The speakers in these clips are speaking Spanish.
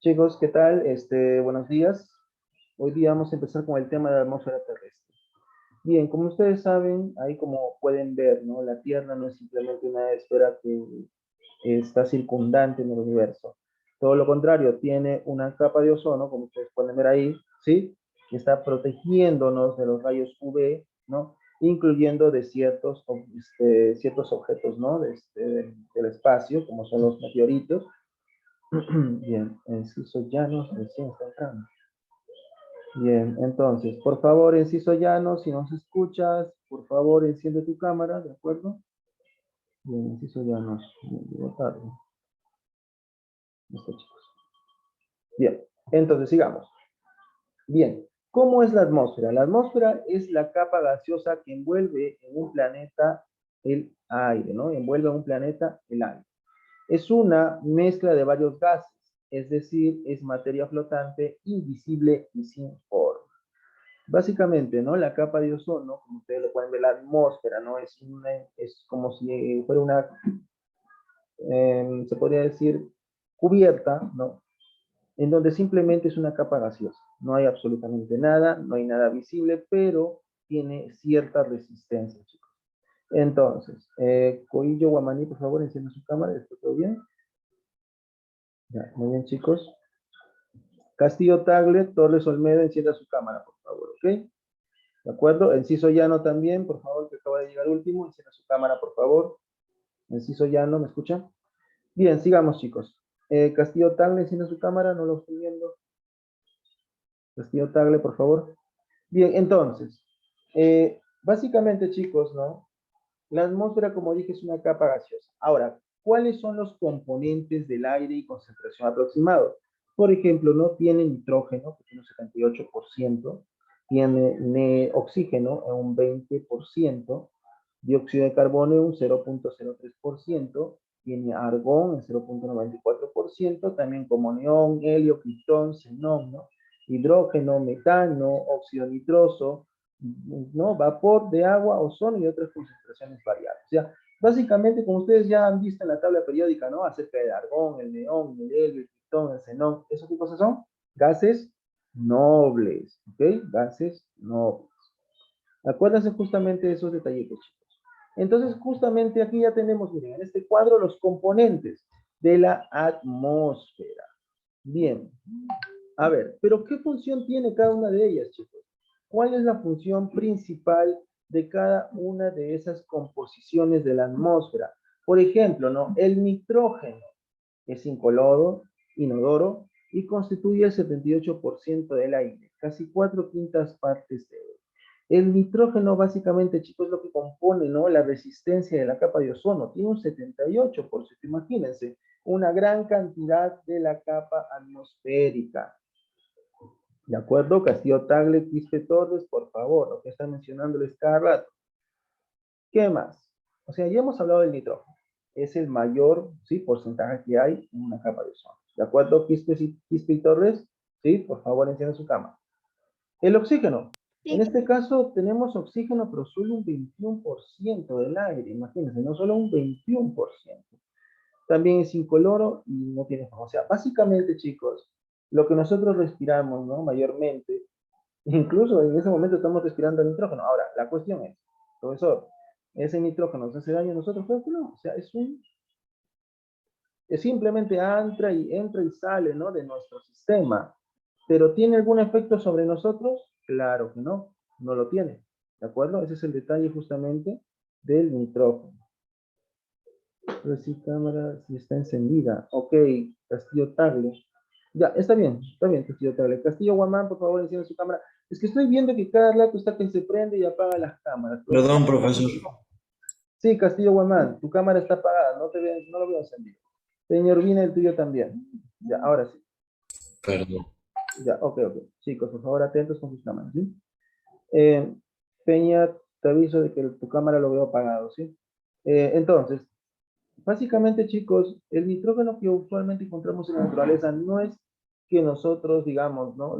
Chicos, ¿qué tal? Buenos días. Hoy día vamos a empezar con el tema de la atmósfera terrestre. Bien, como ustedes saben, ahí como pueden ver, ¿no? La Tierra no es simplemente una esfera que está circundante en el universo. Todo lo contrario, tiene una capa de ozono, como ustedes pueden ver ahí, ¿sí? Que está protegiéndonos de los rayos UV, ¿no? Incluyendo de ciertos objetos, ¿no? Del espacio, como son los meteoritos. Bien, Enciso Llanos recién está entrando. Bien, entonces, por favor, Enciso Llanos, si nos escuchas, por favor, enciende tu cámara, ¿de acuerdo? Bien, Enciso Llanos, llegó tarde. Listo, chicos. Bien, entonces sigamos. Bien, ¿cómo es la atmósfera? La atmósfera es la capa gaseosa que envuelve en un planeta el aire, ¿no? Envuelve en un planeta el aire. Es una mezcla de varios gases, es decir, es materia flotante, invisible y sin forma. Básicamente, ¿no? La capa de ozono, como ustedes lo pueden ver, la atmósfera, ¿no? Es como si fuera una, se podría decir, cubierta, ¿no? En donde simplemente es una capa gaseosa. No hay absolutamente nada, no hay nada visible, pero tiene cierta resistencia, chicos. Entonces, Coillo Guamaní, por favor, encienda su cámara, ¿está todo bien? Ya, muy bien, chicos. Castillo Tagle, Torres Olmedo, encienda su cámara, por favor, ¿ok? ¿De acuerdo? Enciso Llano también, por favor, que acaba de llegar último. Encienda su cámara, por favor. Enciso Llano, ¿me escucha? Bien, sigamos, chicos. Castillo Tagle, encienda su cámara, no lo estoy viendo. Castillo Tagle, por favor. Bien, entonces, básicamente, chicos, ¿no? La atmósfera, como dije, es una capa gaseosa. Ahora, ¿cuáles son los componentes del aire y concentración aproximado? Por ejemplo, no tiene nitrógeno, que tiene un 78%, tiene oxígeno en un 20%, dióxido de carbono un 0,03%, tiene argón en 0,94%, también como neón, helio, criptón, xenón, ¿no? Hidrógeno, metano, óxido nitroso, ¿no? Vapor de agua, ozono y otras concentraciones variables. O sea, básicamente, como ustedes ya han visto en la tabla periódica, ¿no? Acerca del argón, el neón, el helio, el criptón, el xenón, ¿esos qué cosas son? Gases nobles, ¿ok? Gases nobles. Acuérdense justamente de esos detallitos, chicos. Entonces, justamente aquí ya tenemos, miren, en este cuadro los componentes de la atmósfera. Bien, a ver, pero ¿qué función tiene cada una de ellas, chicos? ¿Cuál es la función principal de cada una de esas composiciones de la atmósfera? Por ejemplo, ¿no? El nitrógeno es incoloro, inodoro y constituye el 78% del aire, casi 4/5 partes de él. El nitrógeno básicamente, chicos, es lo que compone, ¿no? La resistencia de la capa de ozono. Tiene un 78%, imagínense, una gran cantidad de la capa atmosférica. ¿De acuerdo? Castillo Tagle, Quispe Torres, por favor, lo que están mencionándoles cada rato. ¿Qué más? O sea, ya hemos hablado del nitrógeno. Es el mayor, ¿sí? Porcentaje que hay en una capa de ozono. ¿De acuerdo, Quispe y Torres? Sí, por favor, encienda su cámara. El oxígeno. En Sí, este caso tenemos oxígeno, pero solo un 21% del aire. Imagínense, no solo un 21%. También es incoloro y no tiene forma. O sea, básicamente, chicos, lo que nosotros respiramos, ¿no? Mayormente, incluso en ese momento estamos respirando nitrógeno. Ahora, la cuestión es, profesor, ¿ese nitrógeno nos hace daño a nosotros? Creo que no. O sea, es simplemente entra y sale, ¿no? De nuestro sistema. ¿Pero tiene algún efecto sobre nosotros? Claro que no, no lo tiene. ¿De acuerdo? Ese es el detalle justamente del nitrógeno. Pero si cámara, si está encendida. Ok, Castillo Tagle. Ya, está bien, Castillo Tagle. Castillo Guamán, por favor, encienda su cámara. Es que estoy viendo que cada rato está que se prende y apaga las cámaras. Perdón, profesor. Sí, Castillo Guamán, tu cámara está apagada, no lo veo encendido. Señor Vina, el tuyo también. Ya, ahora sí. Perdón. Ya, ok. Chicos, por favor, atentos con sus cámaras, ¿sí? Peña, te aviso de que tu cámara lo veo apagado, ¿sí? Entonces, básicamente, chicos, el nitrógeno que usualmente encontramos en la naturaleza no es que nosotros, digamos, ¿no?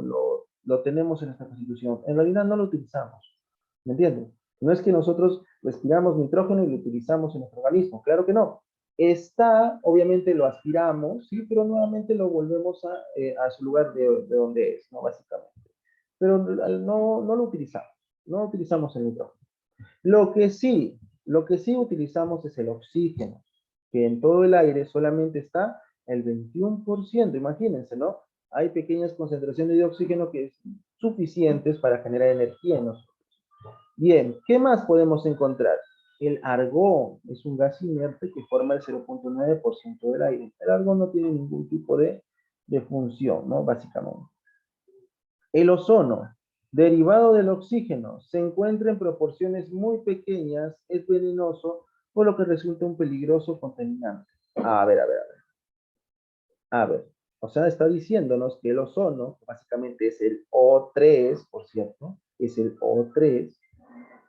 Lo tenemos en nuestra constitución. En realidad no lo utilizamos. ¿Me entienden? No es que nosotros respiramos nitrógeno y lo utilizamos en nuestro organismo. Claro que no. Está, obviamente lo aspiramos, ¿sí? Pero nuevamente lo volvemos a su lugar de donde es, ¿no? Básicamente. Pero no lo utilizamos, no utilizamos el nitrógeno. Lo que sí utilizamos es el oxígeno, que en todo el aire solamente está el 21%, imagínense, ¿no? Hay pequeñas concentraciones de oxígeno que es suficientes para generar energía en nosotros. Bien, ¿qué más podemos encontrar? El argón es un gas inerte que forma el 0.9% del aire. El argón no tiene ningún tipo de función, ¿no? Básicamente. El ozono, derivado del oxígeno, se encuentra en proporciones muy pequeñas, es venenoso, por lo que resulta un peligroso contaminante. A ver, a ver, a ver. A ver, o sea, está diciéndonos que el ozono, básicamente es el O3, por cierto, es el O3,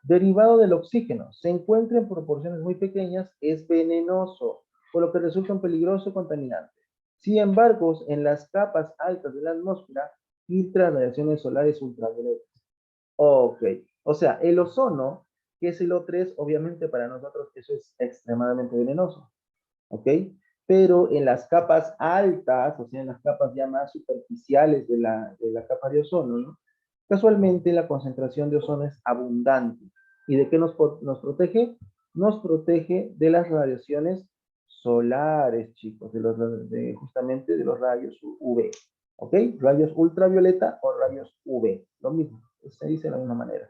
derivado del oxígeno, se encuentra en proporciones muy pequeñas, es venenoso, por lo que resulta un peligroso contaminante. Sin embargo, en las capas altas de la atmósfera, filtra radiaciones solares ultravioletas. Ok, o sea, el ozono, que es el O3, obviamente para nosotros eso es extremadamente venenoso, ¿ok? Pero en las capas altas, o sea, en las capas ya más superficiales de la capa de ozono, ¿no? Casualmente la concentración de ozono es abundante. ¿Y de qué nos protege? Nos protege de las radiaciones solares, chicos, justamente de los rayos UV. ¿Ok? Rayos ultravioleta o rayos UV. Lo mismo, se dice de la misma manera.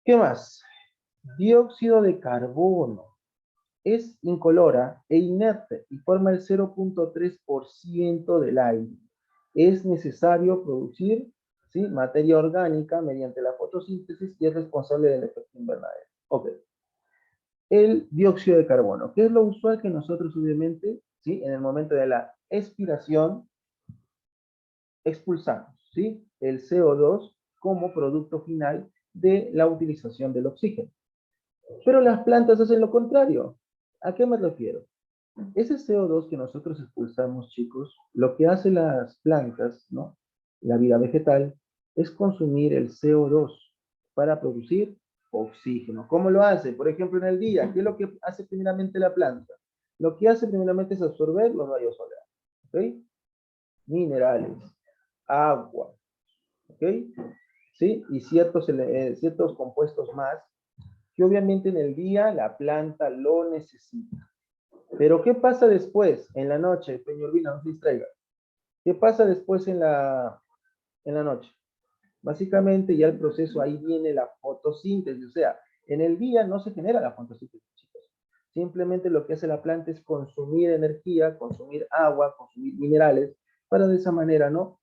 ¿Qué más? Dióxido de carbono. Es incolora e inerte y forma el 0.3% del aire. Es necesario producir, ¿sí?, materia orgánica mediante la fotosíntesis y es responsable del efecto invernadero. Ok. El dióxido de carbono, que es lo usual que nosotros obviamente, ¿sí?, en el momento de la expiración expulsamos, ¿sí?, el CO2 como producto final de la utilización del oxígeno. Pero las plantas hacen lo contrario. ¿A qué me refiero? Ese CO2 que nosotros expulsamos, chicos, lo que hacen las plantas, ¿no? La vida vegetal, es consumir el CO2 para producir oxígeno. ¿Cómo lo hace? Por ejemplo, en el día, ¿qué es lo que hace primeramente la planta? Lo que hace primeramente es absorber los rayos solares, ¿ok? Minerales, agua, ¿ok? ¿Sí? Y ciertos compuestos más que obviamente en el día la planta lo necesita. Pero ¿qué pasa después, en la noche? Peña Urbina, no se distraiga. ¿Qué pasa después en la noche? Básicamente ya el proceso, ahí viene la fotosíntesis, o sea, en el día no se genera la fotosíntesis, chicos. Simplemente lo que hace la planta es consumir energía, consumir agua, consumir minerales, para de esa manera, ¿no?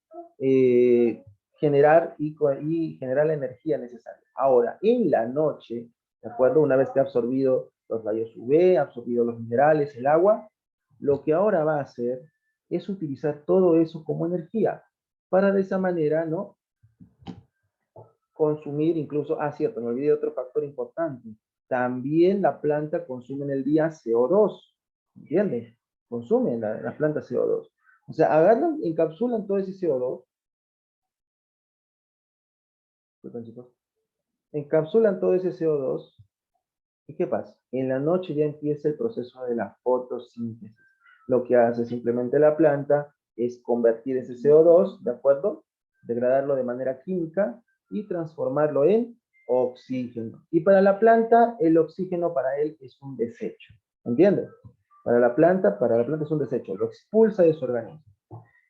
Generar y generar la energía necesaria. Ahora, en la noche, ¿de acuerdo? Una vez que ha absorbido los rayos UV, ha absorbido los minerales, el agua, lo que ahora va a hacer es utilizar todo eso como energía, para de esa manera, ¿no?, consumir incluso, cierto, me olvidé de otro factor importante. También la planta consume en el día CO2, ¿entiendes? Consume la planta CO2. O sea, agarran, encapsulan todo ese CO2, perdón, chicos, encapsulan todo ese CO2, ¿y qué pasa? En la noche ya empieza el proceso de la fotosíntesis. Lo que hace simplemente la planta es convertir ese CO2, ¿de acuerdo? Degradarlo de manera química y transformarlo en oxígeno. Y para la planta, el oxígeno para él es un desecho. ¿Entiendes? Para la planta es un desecho, lo expulsa de su organismo.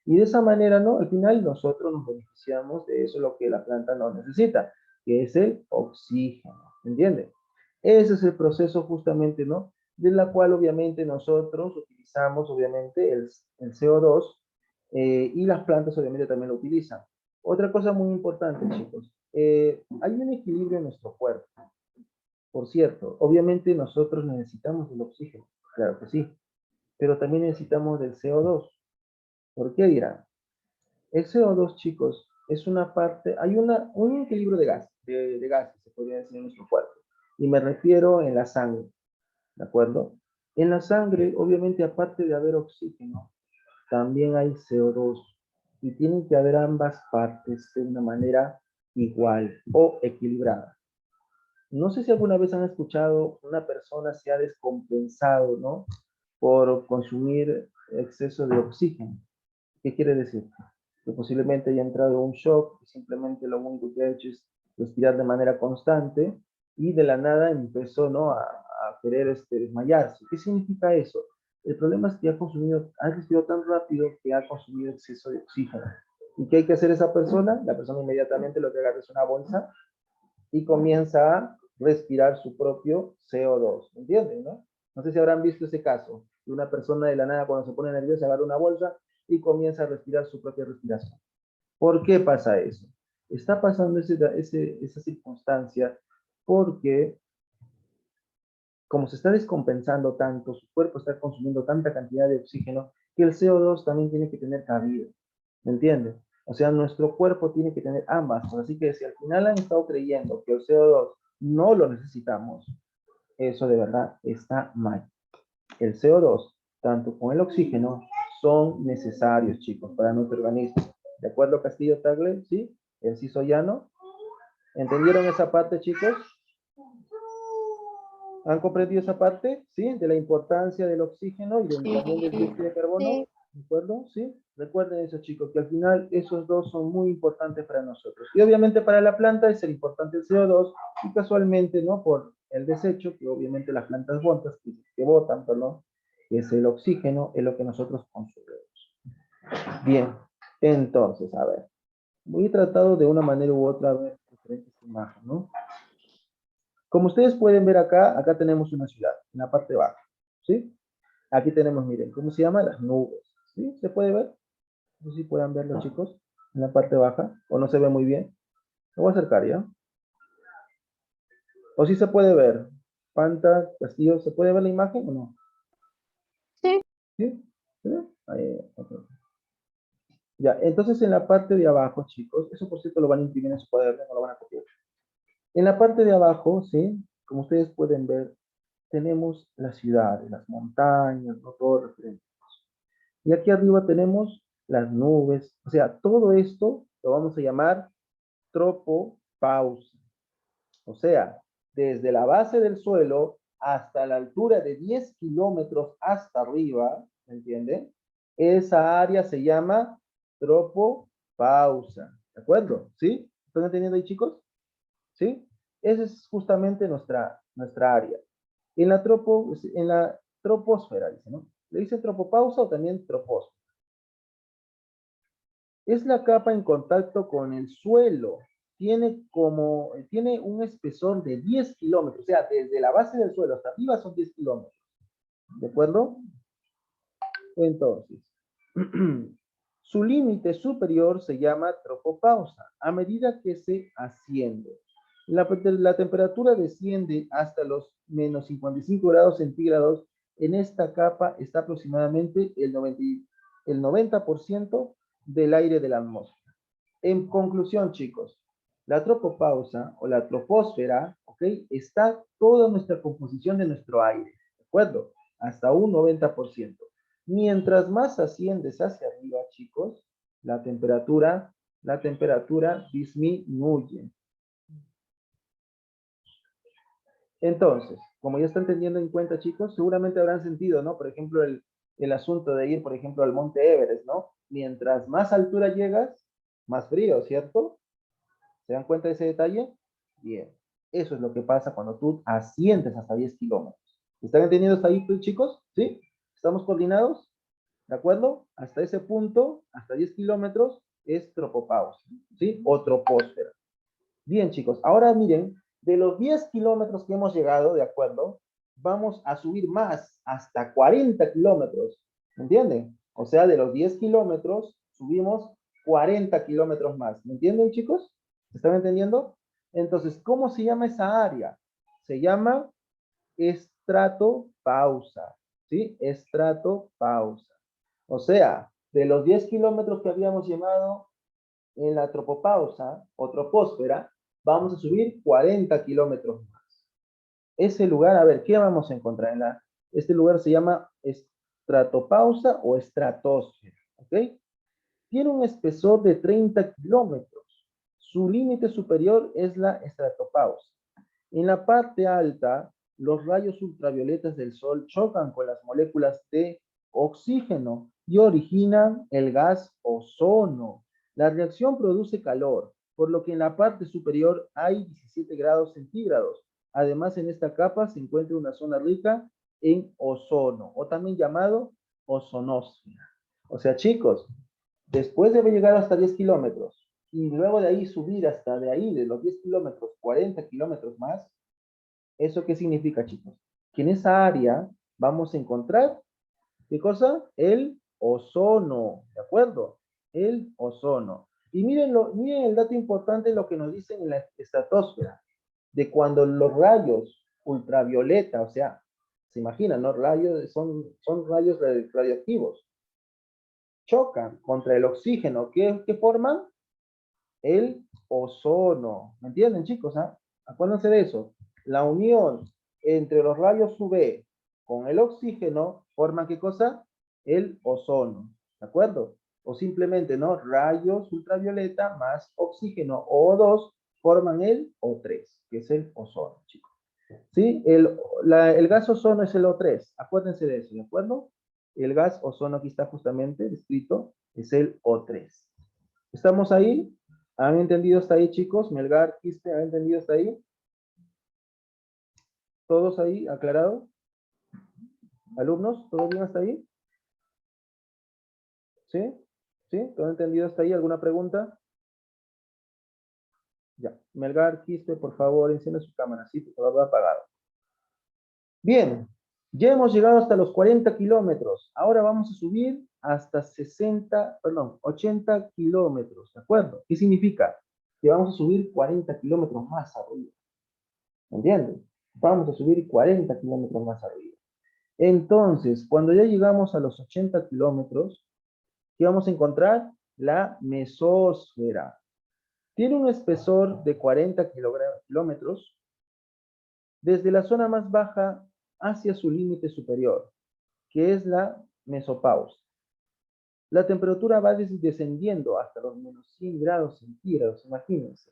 Y de esa manera, ¿no? Al final nosotros nos beneficiamos de eso, lo que la planta no necesita, que es el oxígeno. ¿Entiendes? Ese es el proceso justamente, ¿no? De la cual obviamente nosotros utilizamos, obviamente, el CO2 y las plantas obviamente también lo utilizan. Otra cosa muy importante, chicos, hay un equilibrio en nuestro cuerpo. Por cierto, obviamente nosotros necesitamos del oxígeno, claro que sí, pero también necesitamos del CO2. ¿Por qué dirán? El CO2, chicos, es una parte, hay un equilibrio de gases, se podría decir, en nuestro cuerpo. Y me refiero en la sangre, ¿de acuerdo? En la sangre, obviamente, aparte de haber oxígeno, también hay CO2. Y tienen que haber ambas partes de una manera igual o equilibrada. No sé si alguna vez han escuchado una persona se ha descompensado, ¿no? Por consumir exceso de oxígeno. ¿Qué quiere decir? Que posiblemente haya entrado en un shock y simplemente lo único que ha hecho es respirar de manera constante y de la nada empezó, ¿no? a querer desmayarse. ¿Qué significa eso? El problema es que ha respirado tan rápido que ha consumido exceso de oxígeno. ¿Y qué hay que hacer esa persona? La persona inmediatamente lo que agarra es una bolsa y comienza a respirar su propio CO2. ¿Entienden, no? No sé si habrán visto ese caso, de una persona de la nada cuando se pone nerviosa agarra una bolsa y comienza a respirar su propia respiración. ¿Por qué pasa eso? Está pasando esa circunstancia porque como se está descompensando tanto, su cuerpo está consumiendo tanta cantidad de oxígeno, que el CO2 también tiene que tener cabida. ¿Me entiendes? O sea, nuestro cuerpo tiene que tener ambas. Así que si al final han estado creyendo que el CO2 no lo necesitamos, eso de verdad está mal. El CO2, tanto con el oxígeno, son necesarios, chicos, para nuestro organismo. ¿De acuerdo, Castillo Tagle? ¿Sí? Enciso llano. ¿Entendieron esa parte, chicos? ¿Han comprendido esa parte? ¿Sí? De la importancia del oxígeno y también del dióxido de carbono. Sí. ¿De acuerdo? ¿Sí? Recuerden eso, chicos, que al final esos dos son muy importantes para nosotros. Y obviamente para la planta es el importante el CO2 y casualmente, ¿no? Por el desecho, que obviamente las plantas botan, que botan, perdón, que es el oxígeno, es lo que nosotros consumimos. Bien, entonces, a ver, voy a tratar de una manera u otra a ver diferentes imágenes, ¿no? Como ustedes pueden ver acá, acá tenemos una ciudad, en la parte baja, ¿sí? Aquí tenemos, miren, ¿cómo se llama? Las nubes, ¿sí? ¿Se puede ver? No sé si puedan verlo, chicos, en la parte baja, o no se ve muy bien. Me voy a acercar, ¿ya? O sí se puede ver. Panta, Castillo, ¿se puede ver la imagen o no? Sí. ¿Sí? ¿Se ve? Ahí, ok. Ya, entonces en la parte de abajo, chicos, eso por cierto lo van a imprimir en su cuaderno, no lo van a copiar. En la parte de abajo, ¿sí? Como ustedes pueden ver, tenemos las ciudades, las montañas, ¿no? Todo referente. Y aquí arriba tenemos las nubes. O sea, todo esto lo vamos a llamar tropopausa. O sea, desde la base del suelo hasta la altura de 10 kilómetros hasta arriba, ¿me entienden? Esa área se llama tropopausa. ¿De acuerdo? ¿Sí? ¿Están entendiendo ahí, chicos? ¿Sí? Esa es justamente nuestra área. En la troposfera, dice, ¿no? ¿Le dicen tropopausa o también troposfera? Es la capa en contacto con el suelo. Tiene un espesor de 10 kilómetros, o sea, desde la base del suelo hasta arriba son 10 kilómetros. ¿De acuerdo? Entonces, su límite superior se llama tropopausa, a medida que se asciende. La temperatura desciende hasta los menos 55 grados centígrados. En esta capa está aproximadamente el 90% del aire de la atmósfera. En conclusión, chicos, la tropopausa o la troposfera, ¿ok? Está toda nuestra composición de nuestro aire, ¿de acuerdo? Hasta un 90%. Mientras más asciendes hacia arriba, chicos, la temperatura disminuye. Entonces, como ya están teniendo en cuenta, chicos, seguramente habrán sentido, ¿no? Por ejemplo, el asunto de ir, por ejemplo, al Monte Everest, ¿no? Mientras más altura llegas, más frío, ¿cierto? ¿Se dan cuenta de ese detalle? Bien. Eso es lo que pasa cuando tú asciendes hasta 10 kilómetros. ¿Están entendiendo hasta ahí, chicos? ¿Sí? ¿Estamos coordinados? ¿De acuerdo? Hasta ese punto, hasta 10 kilómetros, es tropopausa, ¿sí? O troposfera. Bien, chicos, ahora miren, de los 10 kilómetros que hemos llegado, ¿de acuerdo? Vamos a subir más, hasta 40 kilómetros, ¿me entienden? O sea, de los 10 kilómetros, subimos 40 kilómetros más, ¿me entienden, chicos? ¿Están entendiendo? Entonces, ¿cómo se llama esa área? Se llama estratopausa, ¿sí? Estratopausa. O sea, de los 10 kilómetros que habíamos llamado en la tropopausa o troposfera, vamos a subir 40 kilómetros más. Ese lugar, a ver, ¿qué vamos a encontrar? Este lugar se llama estratopausa o estratosfera, ¿ok? Tiene un espesor de 30 kilómetros. Su límite superior es la estratopausa. En la parte alta, los rayos ultravioletas del Sol chocan con las moléculas de oxígeno y originan el gas ozono. La reacción produce calor, por lo que en la parte superior hay 17 grados centígrados. Además, en esta capa se encuentra una zona rica en ozono, o también llamado ozonosfera. O sea, chicos, después de haber llegado hasta 10 kilómetros y luego de ahí subir hasta de ahí, de los 10 kilómetros, 40 kilómetros más, ¿eso qué significa, chicos? Que en esa área vamos a encontrar, ¿qué cosa? El ozono, ¿de acuerdo? El ozono. Y miren el dato importante, lo que nos dicen en la estratosfera, de cuando los rayos ultravioleta, o sea, se imaginan, ¿no? Rayos, son rayos radioactivos, chocan contra el oxígeno, ¿qué forman? El ozono. ¿Me entienden, chicos? ¿Ah? Acuérdense de eso. La unión entre los rayos UV con el oxígeno forman ¿qué cosa? El ozono. ¿De acuerdo? O simplemente, ¿no? Rayos ultravioleta más oxígeno O2 forman el O3, que es el ozono, chicos. ¿Sí? El gas ozono es el O3. Acuérdense de eso, ¿de acuerdo? El gas ozono, aquí está justamente descrito, es el O3. ¿Estamos ahí? ¿Han entendido hasta ahí, chicos? Melgar, Quispe, ¿han entendido hasta ahí? ¿Todos ahí? ¿Aclarado? ¿Alumnos? ¿Todo bien hasta ahí? ¿Sí? ¿Sí? ¿Todo entendido hasta ahí? ¿Alguna pregunta? Ya. Melgar, Quispe, por favor, encienda su cámara, sí, porque lo ha apagado. Bien, ya hemos llegado hasta los 40 kilómetros. Ahora vamos a subir hasta 80 kilómetros, ¿de acuerdo? ¿Qué significa? Que vamos a subir 40 kilómetros más arriba. ¿Entienden? Vamos a subir 40 kilómetros más arriba. Entonces, cuando ya llegamos a los 80 kilómetros, ¿qué vamos a encontrar? La mesósfera. Tiene un espesor de 40 kilómetros desde la zona más baja hacia su límite superior, que es la mesopausia. La temperatura va descendiendo hasta los menos 100 grados centígrados, imagínense.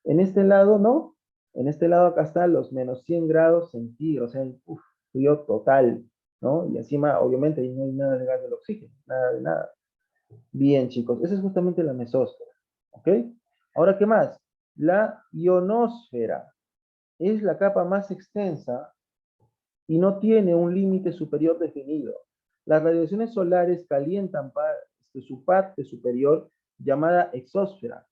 En este lado, ¿no? En este lado acá están los menos 100 grados centígrados, o sea, frío total, ¿no? Y encima, obviamente, ahí no hay nada de gas del oxígeno, nada de nada. Bien, chicos, esa es justamente la mesósfera, ¿ok? Ahora, ¿qué más? La ionosfera es la capa más extensa y no tiene un límite superior definido. Las radiaciones solares calientan su parte superior llamada exósfera,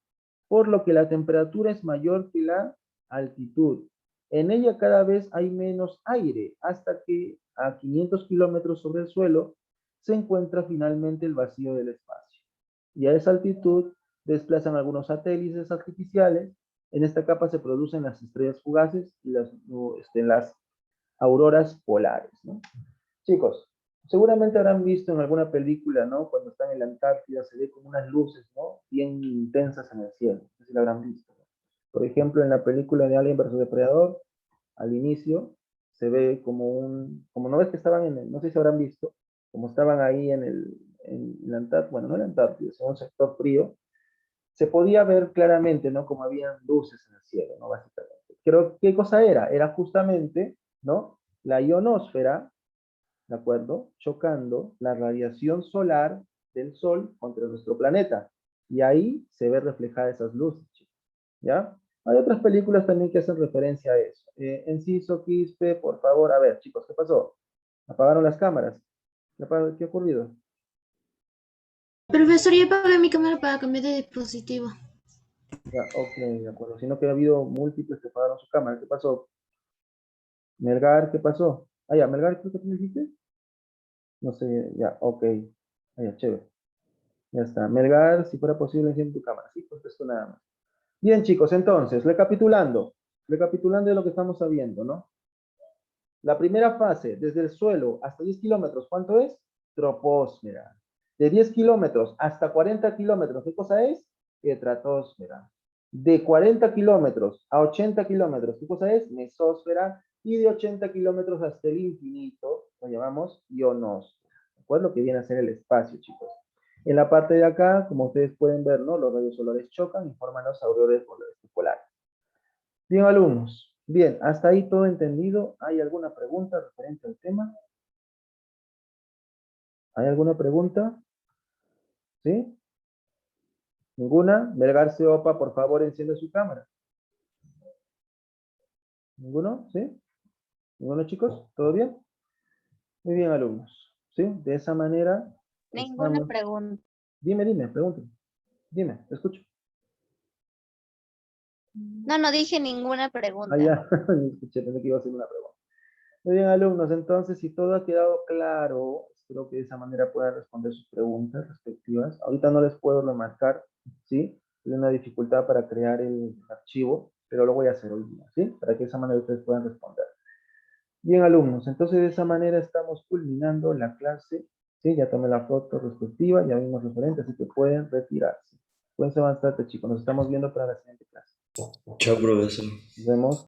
por lo que la temperatura es mayor que la altitud. En ella cada vez hay menos aire, hasta que a 500 kilómetros sobre el suelo se encuentra finalmente el vacío del espacio. Y a esa altitud desplazan algunos satélites artificiales. En esta capa se producen las estrellas fugaces y las auroras polares, ¿no? Chicos, seguramente habrán visto en alguna película, ¿no? Cuando están en la Antártida se ve como unas luces, ¿no? Bien intensas en el cielo. No sé si lo habrán visto, ¿no? Por ejemplo, en la película de Alien vs Depredador, al inicio, se ve como no ves que estaban no sé si habrán visto, como estaban ahí en la Antártida, bueno, no en la Antártida, sino en un sector frío, se podía ver claramente, ¿no? Como habían luces en el cielo, ¿no? Básicamente. Pero, ¿qué cosa era? Era justamente, ¿no? La ionosfera, ¿de acuerdo? Chocando la radiación solar del Sol contra nuestro planeta. Y ahí se ve reflejada esas luces, chicos, ¿ya? Hay otras películas también que hacen referencia a eso. Enciso, Quispe, por favor. A ver, chicos, ¿qué pasó? ¿Apagaron las cámaras? ¿Qué ha ocurrido? Profesor, ya apagué mi cámara para cambiar de dispositivo. Ya, ok, de acuerdo. Sino que ha habido múltiples que apagaron su cámara. ¿Qué pasó? Melgar, ¿qué pasó? Ah, ya, Melgar, ¿qué me dijiste? No sé, ya, ok. Ah, ya, chévere. Ya está. Melgar, si fuera posible, enciende tu cámara. Sí, pues esto nada más. Bien, chicos, entonces, recapitulando de lo que estamos sabiendo, ¿no? La primera fase, desde el suelo hasta 10 kilómetros, ¿cuánto es? Troposfera. De 10 kilómetros hasta 40 kilómetros, ¿qué cosa es? Estratosfera. De 40 kilómetros a 80 kilómetros, ¿qué cosa es? Mesósfera. Y de 80 kilómetros hasta el infinito, lo llamamos ionosfera. ¿De acuerdo? Que viene a ser el espacio, chicos. En la parte de acá, como ustedes pueden ver, ¿no? Los rayos solares chocan y forman los auroras polares. Bien, alumnos. Bien, hasta ahí todo entendido. ¿Hay alguna pregunta referente al tema? ¿Hay alguna pregunta? ¿Sí? ¿Ninguna? Melgarce Opa, por favor, enciende su cámara. ¿Ninguno? ¿Sí? ¿Ninguno, chicos? ¿Todo bien? Muy bien, alumnos. ¿Sí? De esa manera Ninguna estamos... pregunta. Dime, pregúntame. Dime, te escucho. No, no dije ninguna Ah, pregunta. ya, me escuché, pensé que iba a hacer una pregunta. Muy bien, alumnos, entonces, si todo ha quedado claro, espero que de esa manera puedan responder sus preguntas respectivas. Ahorita no les puedo remarcar, ¿sí? Hay una dificultad para crear el archivo, pero lo voy a hacer hoy día, ¿sí? Para que de esa manera ustedes puedan responder. Bien, alumnos, entonces de esa manera estamos culminando la clase, ¿sí? Ya tomé la foto respectiva, ya vimos referente, así que pueden retirarse. Pueden avanzar, chicos, nos estamos viendo para la siguiente clase. Chao, profesor. Nos vemos.